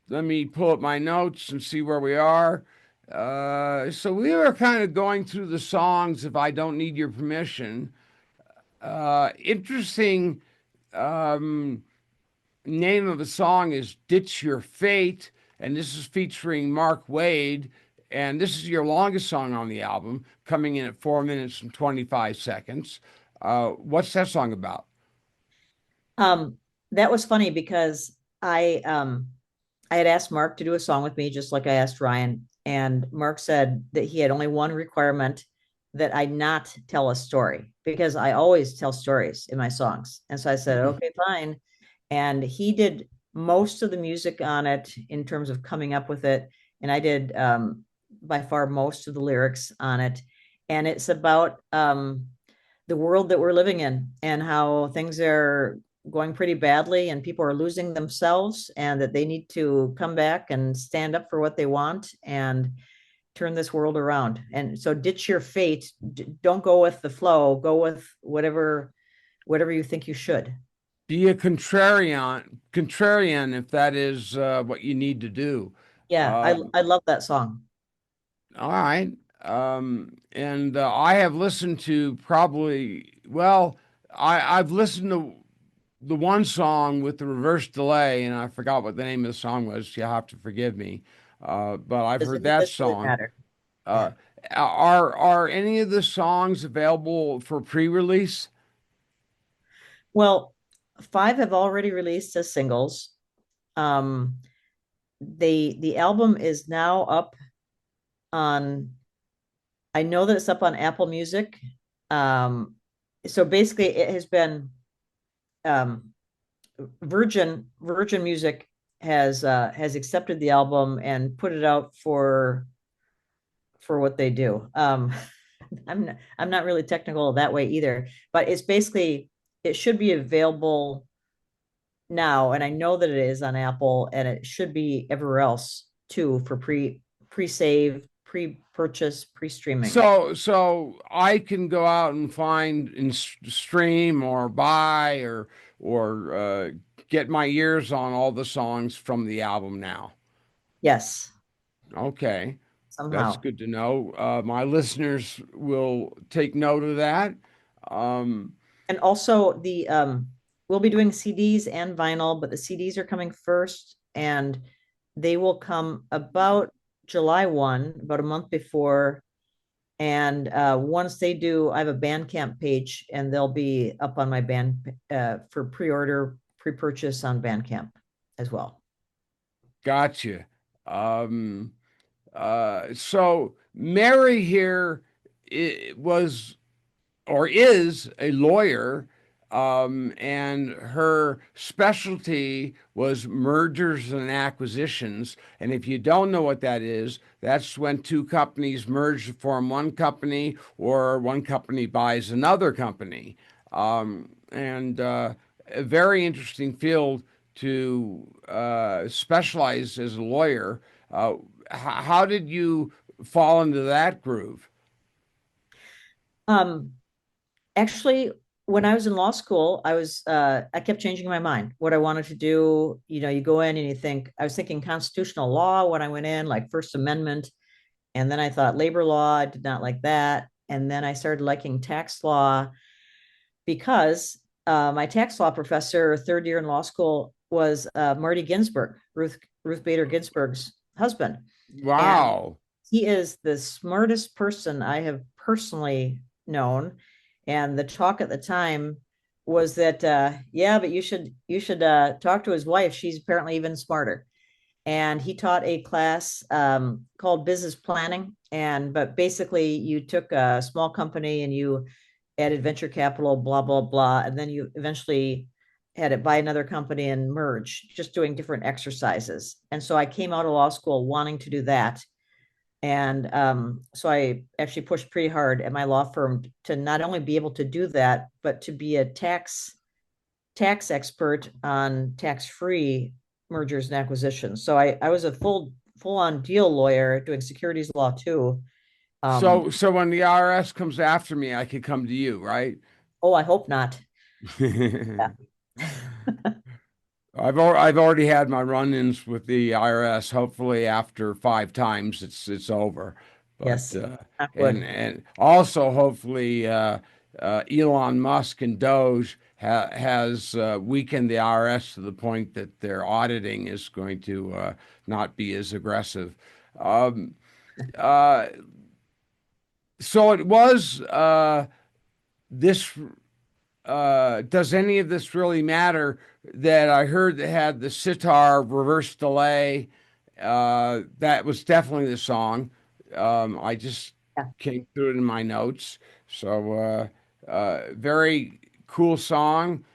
Let me pull up my notes and see where we are. So we were kind of going through the songs If I Don't Need Your Permission. Interesting. Name of the song is Ditch Your Fate, and this is featuring Mark Wade, and this is your longest song on the album, coming in at 4 minutes and 25 seconds. What's that song about? That was funny because I had asked Mark to do a song with me, just like I asked Ryan, and Mark said that he had only one requirement, that I not tell a story, because I always tell stories in my songs. And so I said, okay, fine. And he did most of the music on it in terms of coming up with it. And I did by far most of the lyrics on it. And it's about the world that we're living in and how things are going pretty badly and people are losing themselves, and that they need to come back and stand up for what they want and turn this world around. And so ditch your fate. Don't go with the flow. Go with whatever you think you should. Be a contrarian if that is what you need to do. Yeah, I love that song. All right. And I have listened to I've listened to the one song with the reverse delay, and I forgot what the name of the song was. You'll have to forgive me. But I've heard that song. Are any of the songs available for pre-release? Well, 5 have already released as singles. The album is now up on, I know that it's up on Apple Music. So basically it has been Virgin Music has accepted the album and put it out for what they do. I'm not really technical that way either, but it's basically, it should be available now, and I know that it is on Apple, and it should be everywhere else too, for pre-save, pre-purchase, pre-streaming. So I can go out and find and stream or buy or get my ears on all the songs from the album now. Yes. Okay. Somehow. That's good to know. My listeners will take note of that. And also we'll be doing CDs and vinyl, but the CDs are coming first, and they will come about July 1, about a month before. And once they do, I have a Bandcamp page, and they'll be up on my band for pre-order, pre-purchase on Bandcamp as well. Gotcha. So Mary here was or is a lawyer, and her specialty was mergers and acquisitions. And if you don't know what that is, that's when two companies merge to form one company, or one company buys another company. And a very interesting field to specialize as a lawyer. How did you fall into that groove? Actually, when I was in law school, I kept changing my mind what I wanted to do. You know, you go in and you think, I was thinking constitutional law when I went in, like First Amendment. And then I thought labor law, I did not like that. And then I started liking tax law, because my tax law professor, third year in law school, was Marty Ginsburg, Ruth Bader Ginsburg's husband. Wow. And he is the smartest person I have personally known. And the talk at the time was that, yeah, but you should talk to his wife. She's apparently even smarter. and he taught a class called business planning. But basically, you took a small company and you added venture capital, blah blah blah, and then you eventually had it buy another company and merge, just doing different exercises. And so I came out of law school wanting to do that. And so I actually pushed pretty hard at my law firm to not only be able to do that, but to be a tax expert on tax-free mergers and acquisitions. So I was a full-on deal lawyer doing securities law too. So when the IRS comes after me, I could come to you, right? Oh, I hope not. Yeah. I've already had my run-ins with the IRS. Hopefully, after 5 times, it's over. But Yes, not good. and also hopefully Elon Musk and Doge has weakened the IRS to the point that their auditing is going to not be as aggressive. Um, uh, so it was this. Does any of this really matter? That I heard that had the sitar reverse delay. That was definitely the song. I just Yeah. came through it in my notes. So, very cool song.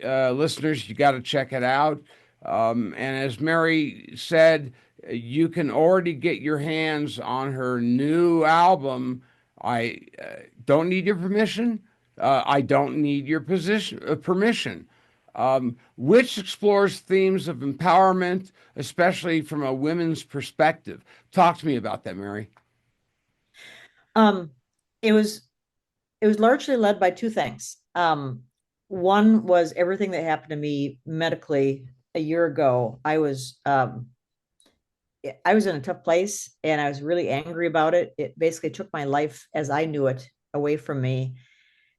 Listeners, you got to check it out. And as Mary said, you can already get your hands on her new album. I don't need your permission. I don't need your permission, which explores themes of empowerment, especially from a women's perspective. Talk to me about that, Mary. Um, it was it was largely led by two things. One was everything that happened to me medically a year ago. I was in a tough place and I was really angry about it. It basically took my life as I knew it away from me.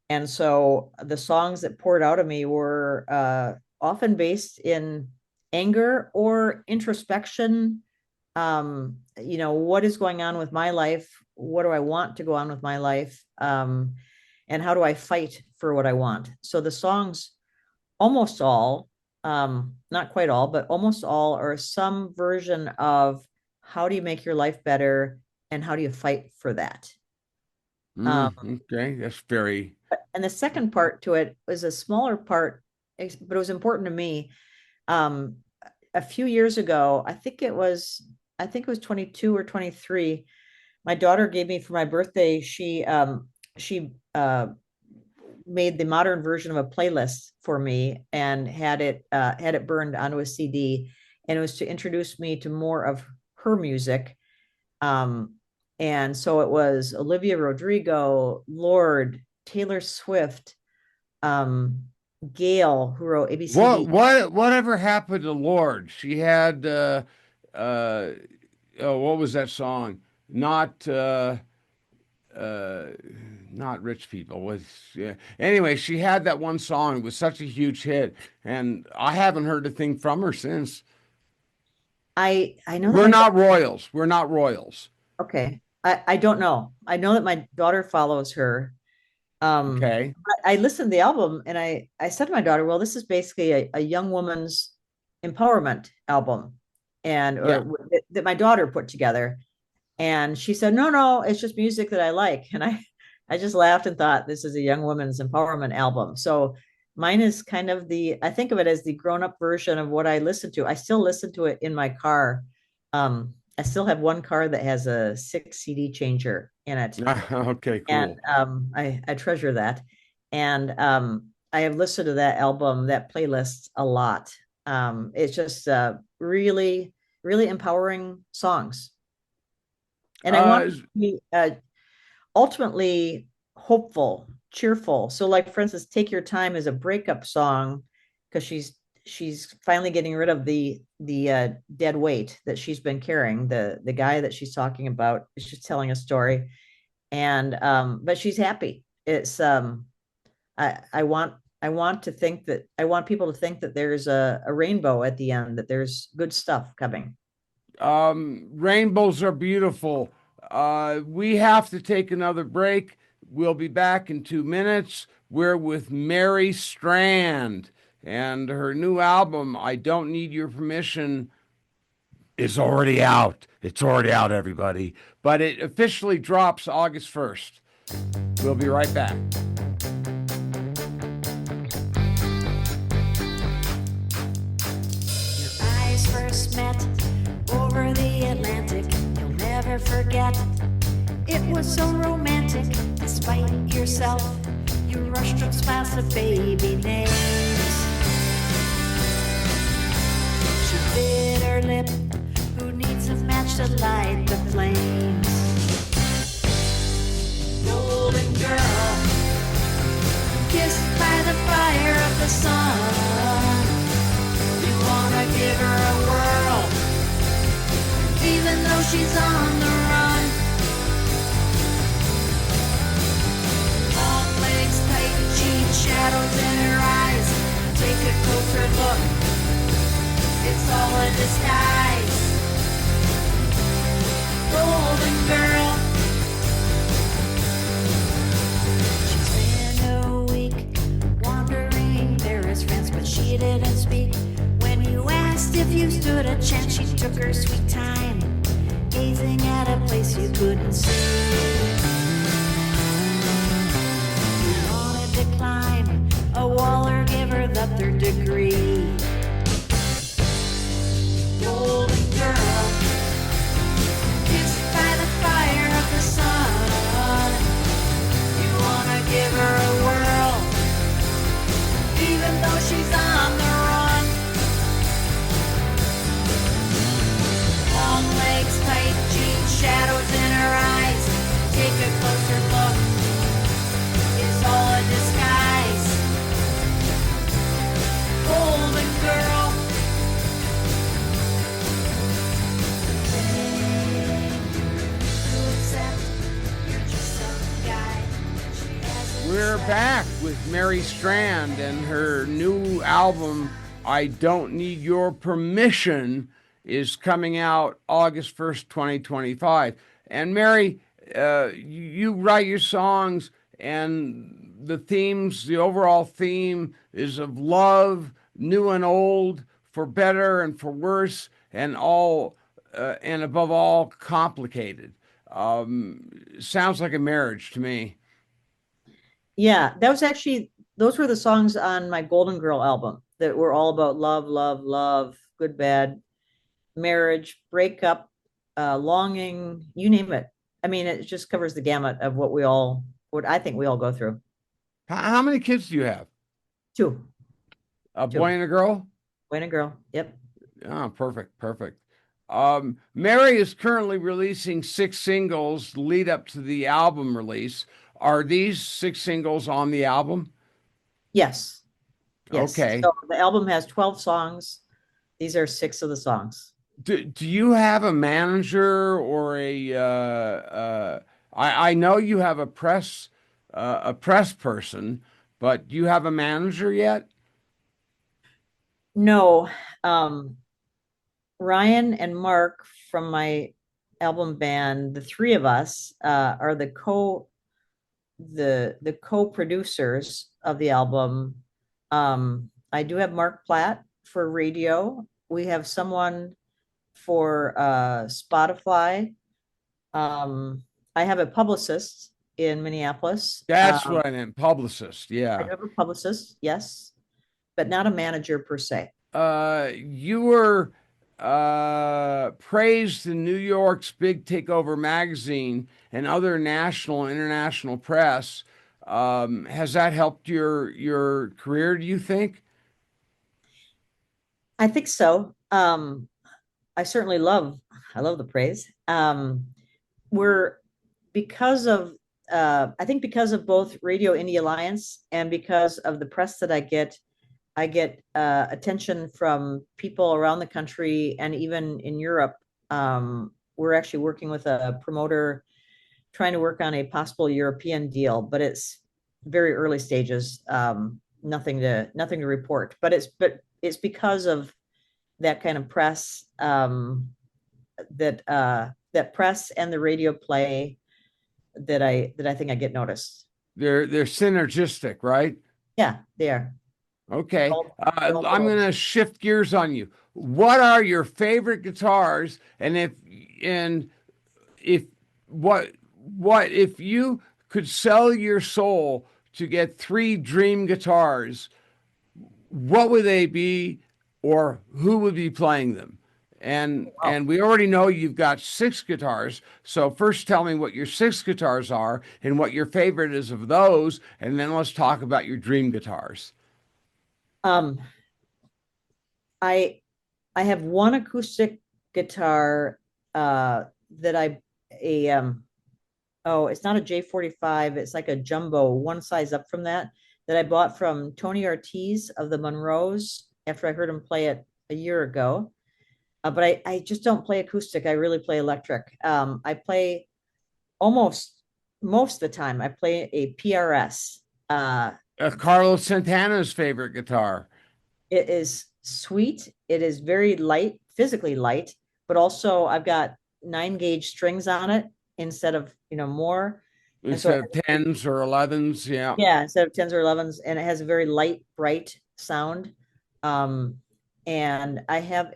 And so the songs that poured out of me were often based in anger or introspection. What is going on with my life? What do I want to go on with my life? And how do I fight for what I want? So the songs, almost all, not quite all, but almost all are some version of how do you make your life better and how do you fight for that? Um, Okay, that's very. and the second part to it was a smaller part, but it was important to me. Um, a few years ago, I think it was 22 or 23. My daughter gave me for my birthday. She made the modern version of a playlist for me and had it burned onto a CD, and it was to introduce me to more of her music. Um, and so it was Olivia Rodrigo, Lord, Taylor Swift, um, Gail, who wrote ABCD. Whatever happened to Lord? She had uh oh, what was that song? Not uh not rich people was yeah. Anyway, she had that one song. It was such a huge hit, and I haven't heard a thing from her since. I know that We're my not royals. We're not royals. okay. I don't know. I know that my daughter follows her. Okay. I listened to the album and I said to my daughter, well, this is basically a young woman's empowerment album and Yeah. or that my daughter put together. And she said, no, no, it's just music that I like. And I just laughed and thought this is a young woman's empowerment album. So mine is kind of I think of it as the grown-up version of what I listen to. I still listen to it in my car. I still have one car that has a 6 CD changer in it. Okay, And cool. I treasure that. And I have listened to that album, that playlist a lot. It's just really, really empowering songs. And I want Uh, it to be ultimately hopeful, cheerful. So, like for instance, "Take Your Time" is a breakup song because she's finally getting rid of the dead weight that she's been carrying. The guy that she's talking about is just telling a story, and but she's happy. It's I want to think that I want people to think that there's a rainbow at the end, that there's good stuff coming. Rainbows are beautiful. We have to take another break. We'll be back in 2 minutes. We're with Mary Strand and her new album, I Don't Need Your Permission. is already out. It's already out, everybody. But it officially drops August 1st. We'll be right back. Your eyes first met over the Atlantic. You'll never forget. It was so romantic. Despite yourself, you rushed from smiles to baby names. She bit her lip. Who needs a match to light the flames? Golden girl, kissed by the fire of the sun. You wanna give her a whirl, even though she's on the run. Long legs, tight jeans, shadows in her eyes. Take a closer look, it's all a disguise. Golden girl. She's been a week wandering Paris, France, but she didn't speak. When you asked if you stood a chance, she took her sweet time, gazing at a place you couldn't see. You wanted to climb a wall or give her the third degree. Golden girl, kissed by the fire of the sun. You wanna give her a whirl, even though she's on the run. Long legs, tight jeans, shadows in her eyes. Take a closer look, it's all a disguise. Golden girl. We're back with Mary Strand and her new album, I Don't Need Your Permission, is coming out August 1st, 2025. And Mary, you write your songs, and the themes, the overall theme is of love, new and old, for better and for worse, and all, and above all, complicated. Sounds like a marriage to me. Yeah, those were the songs on my Golden Girl album that were all about love, love, love, good, bad, marriage, breakup, longing, you name it. I mean, it just covers the gamut of what I think we all go through. How many kids do you have? Two. A Two. boy and a girl? Boy and a girl. Yep. Oh, perfect, perfect. Mary is currently releasing 6 singles lead up to the album release. Are these 6 singles on the album? Yes. Yes. Okay. So the album has 12 songs. These are 6 of the songs. Do you have a manager or I know you have a press person, but do you have a manager yet? No. Ryan and Mark from my album band, the 3 of us are the co-producers of the album. I do have Mark Platt for radio. We have someone for Spotify. I have a publicist in Minneapolis. That's what I meant, publicist. I Yeah. do have a publicist, yes, but not a manager per se. You were praised in New York's Big Takeover magazine and other national and international press. Has that helped your career, do you think? I think so. I certainly I love the praise. We're because of I think because of both Radio Indie Alliance and because of the press that I get attention from people around the country and even in Europe. We're actually working with a promoter trying to work on a possible European deal, but it's very early stages. Nothing to report, but it's because of that kind of press, that press and the radio play that I think I get noticed. They're synergistic, right? Yeah, they are. Okay. They're all I'm little. going to shift gears on you. What are your favorite guitars? And if what if you could sell your soul to get three dream guitars, what would they be, or who would be playing them? Wow. And we already know you've got six guitars. So first tell me what your six guitars are and what your favorite is of those, and then let's talk about your dream guitars. Um, I I have one acoustic guitar that I a oh, it's not a J45, it's like a jumbo, one size up from that I bought from Tony Ortiz of the Monroes after I heard him play it a year ago. But I just don't play acoustic. I really play electric. I play almost most of the time. I play a PRS. Carlos Santana's favorite guitar. It is sweet. It is very light, physically light, but also I've got 9 gauge strings on it instead of, more. And so, Instead of tens or 11s, yeah. yeah, instead of 10s or 11s, and it has a very light, bright sound. Um, and I have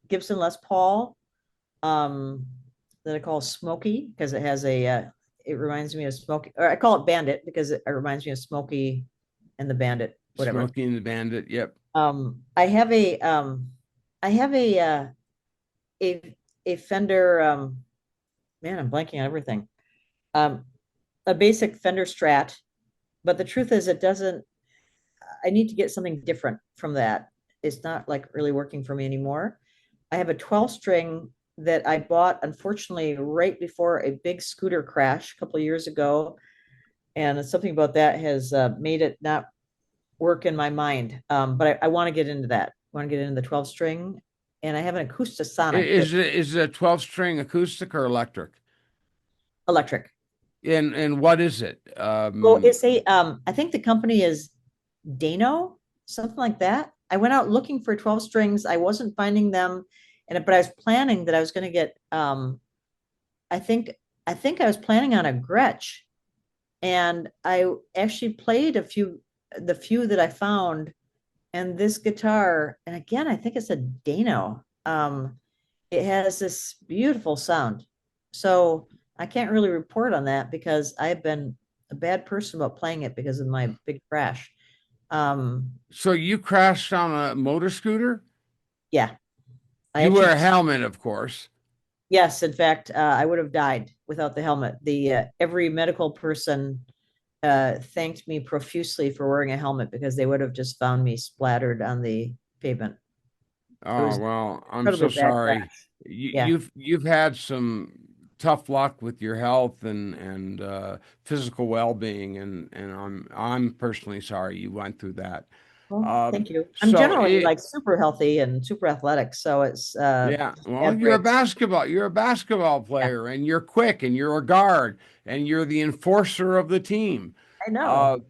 Gibson Les Paul, that I call Smoky because it reminds me of Smoky, or I call it Bandit because it reminds me of Smoky and the Bandit, whatever. Smokey and the Bandit, yep. I have I have a a Fender, man, I'm blanking on everything. Um, a basic Fender Strat, but the truth is it doesn't, I need to get something different from that. It's not like really working for me anymore. I have a 12 string that I bought, unfortunately, right before a big scooter crash a couple of years ago. And something about that has made it not work in my mind. But I want to get into that. I want to get into the 12 string. And I have an Acoustasonic that Is it a 12 string acoustic or electric? electric. And what is it? Well, it's I think the company is Dranow, something like that. I went out looking for 12 strings. I wasn't finding them. But I was planning that I was going to get I think I was planning on a Gretsch, and I actually played the few that I found, and this guitar, and again, I think it's a Dranow. It has this beautiful sound. So I can't really report on that because I've been a bad person about playing it because of my big crash. So you crashed on a motor scooter? Yeah, I You wear actually, a helmet, of course. yes, in fact, I would have died without the helmet. The Every medical person thanked me profusely for wearing a helmet because they would have just found me splattered on the pavement. It Oh, was well, I'm so incredibly bad sorry. crash. Yeah, You've had some tough luck with your health and physical well-being, and I'm personally sorry you went through that. well, Um, thank you. I'm so generally it like super healthy and super athletic, so it's Yeah, just well, bad breaks. you're a basketball Yeah, player, and you're quick, and you're a guard, and you're the enforcer of the team. I know.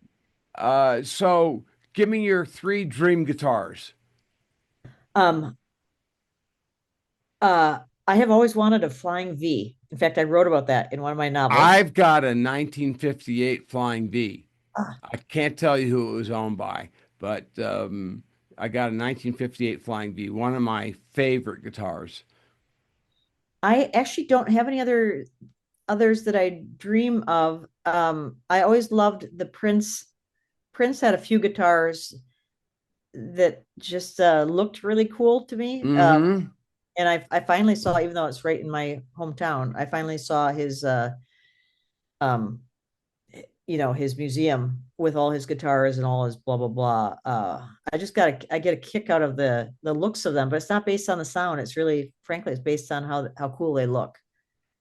Uh, so give me your three dream guitars. Um, I have always wanted a flying V. In fact, I wrote about that in one of my novels. I've got a 1958 Flying V. Ah, I can't tell you who it was owned by, but I got a 1958 Flying V, one of my favorite guitars. I actually don't have any others that I dream of. I always loved the Prince. Prince had a few guitars that just looked really cool to me. Mm-hmm. And I finally saw, even though it's right in my hometown, I finally saw his um his museum with all his guitars and all his blah blah blah. I get a kick out of the looks of them, but it's not based on the sound. It's really, frankly, it's based on how cool they look.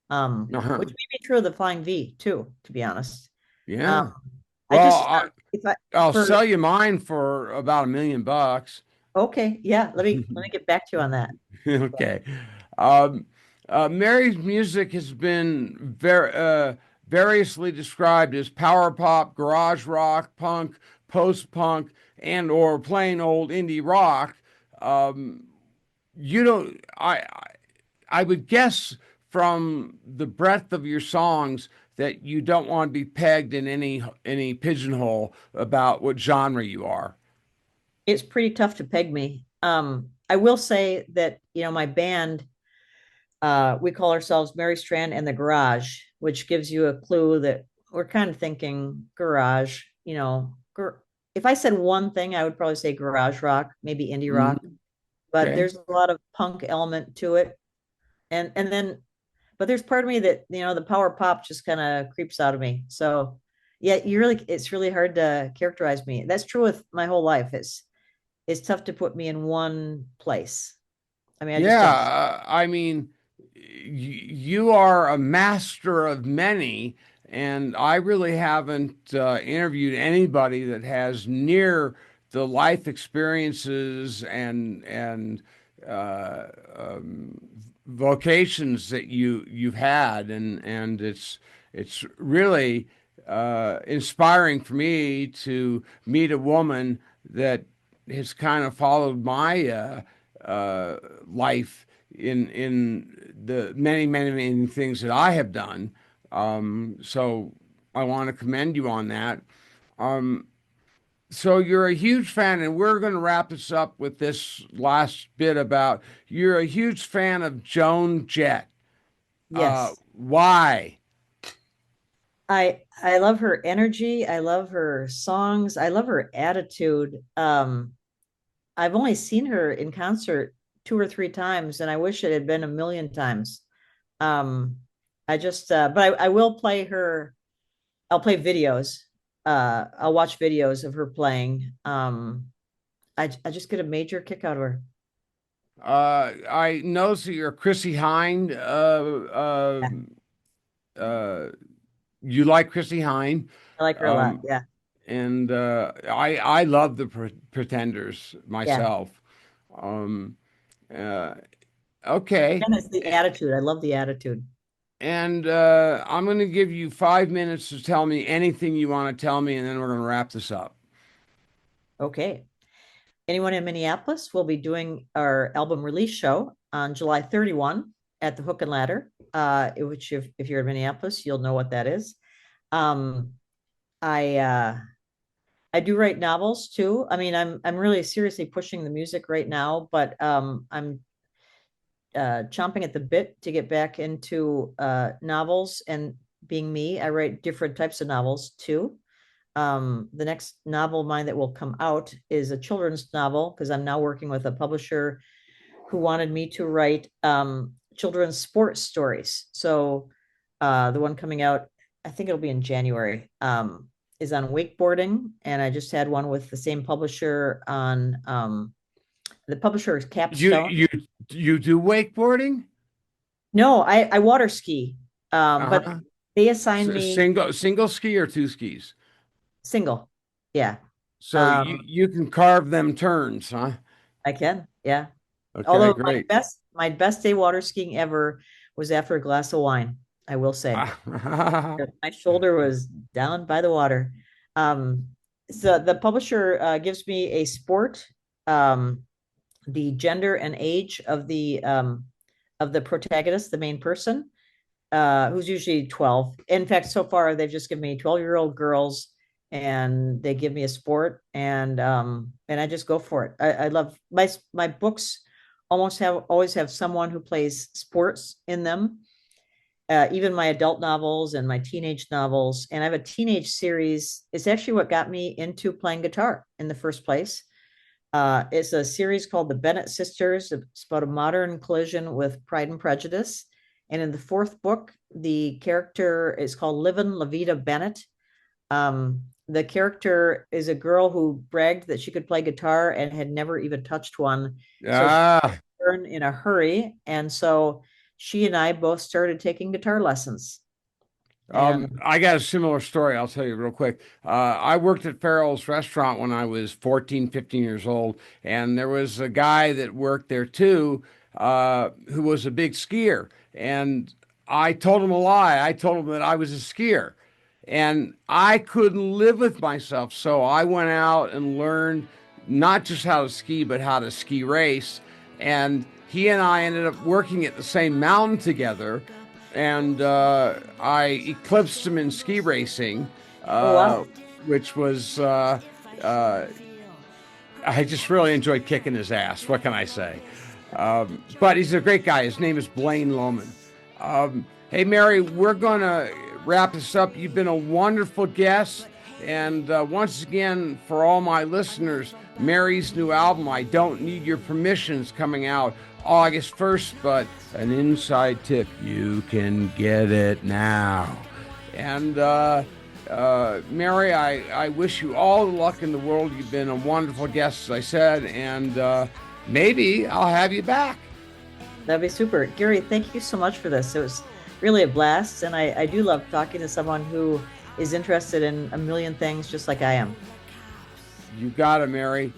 Uh-huh. Which may be true of the Flying V too, to be honest. Um, Yeah. I Well, just if I I'll for sell you mine for about $1 million. Okay, yeah, let me get back to you on that. Okay. Um, Mary's music has been variously described as power pop, garage rock, punk, post punk, and or plain old indie rock. Um, you don't. I would guess from the breadth of your songs that you don't want to be pegged in any pigeonhole about what genre you are. It's pretty tough to peg me. I will say that, my band, we call ourselves Mary Strand and the Garage, which gives you a clue that we're kind of thinking garage, if I said one thing, I would probably say garage rock, maybe indie rock, but Okay. there's a lot of punk element to it. And then, but there's part of me that, the power pop just kind of creeps out of me. So yeah, it's really hard to characterize me. That's true with my whole life. It's tough to put me in one place. I mean, I just Yeah, don't. I mean, you are a master of many, and I really haven't interviewed anybody that has near the life experiences and uh, um, vocations that you've had, and it's really inspiring for me to meet a woman that has kind of followed my life in the many things that I have done. So I want to commend you on that. Um, so you're a huge fan, and we're going to wrap this up with this last bit about you're a huge fan of Joan Jett. Yes. Why? I love her energy. I love her songs. I love her attitude. I've only seen her in concert 2 or 3 times, and I wish it had been a million times. Um, but I will play her. I'll play videos. I'll watch videos of her playing. I just get a major kick out of her. I notice that you're a Chrissy Hine. Yeah, Uh, you like Chrissy Hine. I like her a lot. Um, Yeah, and I love the Pretenders yeah. myself. Um, uh, okay, And it's the attitude. I love the attitude. and I'm going to give you 5 minutes to tell me anything you want to tell me, and then we're going to wrap this up. Okay. Anyone in Minneapolis will be doing our album release show on July 31 at the Hook and Ladder, which if you're in Minneapolis, you'll know what that is. Um, I I do write novels too. I mean, I'm really seriously pushing the music right now, but I'm chomping at the bit to get back into novels and being me. I write different types of novels too. The next novel of mine that will come out is a children's novel because I'm now working with a publisher who wanted me to write children's sports stories. So the one coming out, I think it'll be in January, is on wakeboarding, and I just had one with the same publisher on the publisher is You Capstone. you you do wakeboarding? No, I water ski, but Uh-huh. they assigned me Single ski or two skis? single. Yeah, So you can carve them turns, huh? I can. Yeah. Okay, Although my great. best day water skiing ever was after a glass of wine, I will say. My shoulder was down by the water. Um, so the publisher gives me a sport, um, the gender and age of the protagonist, the main person, who's usually 12. In fact, so far they've just given me 12-year-old girls, and they give me a sport, and I just go for it. I love my books always have someone who plays sports in them. Even my adult novels and my teenage novels. And I have a teenage series. It's actually what got me into playing guitar in the first place. It's a series called The Bennett Sisters. It's about a modern collision with Pride and Prejudice. And in the fourth book, the character is called Livin' La Vida Bennett. The character is a girl who bragged that she could play guitar and had never even touched one. So she Ah, learned in a hurry. And so she and I both started taking guitar lessons. And I got a similar story. I'll tell you real quick. I worked at Farrell's restaurant when I was 14, 15 years old, and there was a guy that worked there too, who was a big skier. And I told him a lie. I told him that I was a skier, and I couldn't live with myself. So I went out and learned not just how to ski, but how to ski race. And he and I ended up working at the same mountain together. and I eclipsed him in ski racing, Wow. which was I just really enjoyed kicking his ass. What can I say? But he's a great guy. His name is Blaine Lohman. Hey, Mary, we're going to wrap this up. You've been a wonderful guest. And once again, for all my listeners, Mary's new album, I Don't Need Your Permission, is coming out August 1st. But an inside tip, you can get it now. And Mary, I wish you all the luck in the world. You've been a wonderful guest, as I said, and maybe I'll have you back. That'd be super. Gary, thank you so much for this. It was really a blast, and I do love talking to someone who is interested in a million things just like I am. You got it, Mary.